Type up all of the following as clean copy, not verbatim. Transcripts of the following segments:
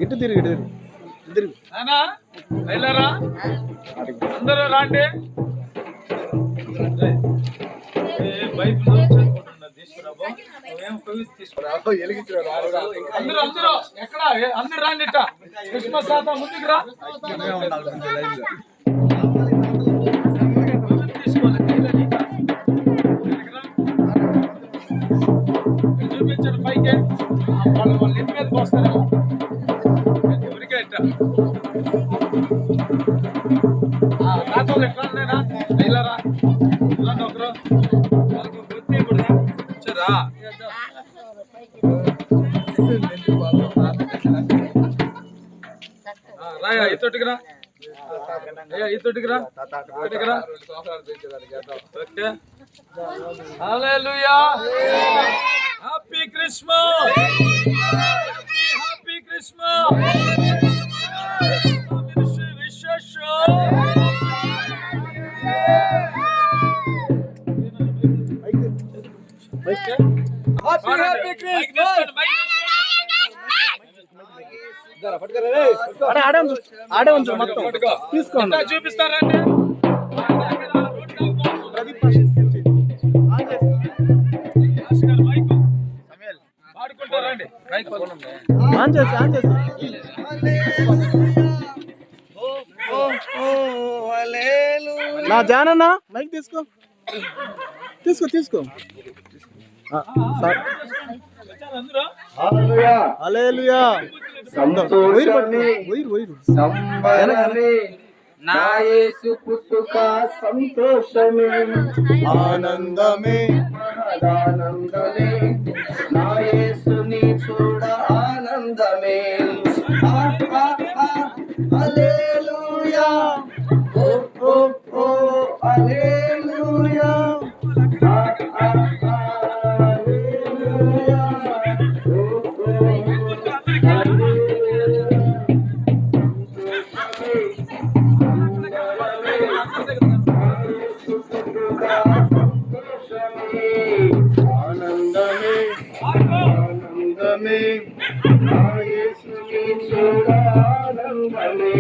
ఇటు తిరిగి వెళ్ళారా అందరూ రాండి. అందరూ ఎక్కడ అందరు రాండి. క్రిస్మస్ తాత ముందుకు రా. చూపించండి పైకి. వాళ్ళు ఇంటి మీదకి వస్తారు. ఎవరికే రాతోళ్ళు ఎట్లా వెళ్ళారా ఇలాంటి ఒకరు వాళ్ళకి వృత్తి కూడా వచ్చారా. రాయా ఇతోటికి రా. ఇతోటికి రా. Okay. Hallelujah. Happy Christmas. Happy Christmas. విశేష ఆడే ఉంచు మొత్తం తీసుకోండి. చూపిస్తారండి. పాడుకుంటారండి. నా జానన్నా మైక్ తీసుకో తీసుకో తీసుకో. హల్లెలూయా. నా యేసు పుట్టుక సంతోషమే ఆనందమే ఆనందమే నా యేసుని చూడ ఆనందమే. హల్లెలూయా ఓ ఓ ఓ హల్లెలూయా హల్లెలూయా ఆనందమే ఆనందమే నా యేసుని చూడ ఆనందమే.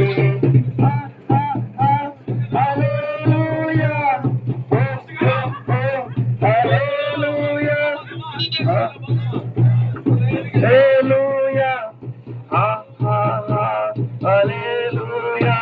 హల్లెలూయా హల్లెలూయా హల్లెలూయా హల్లెలూయా.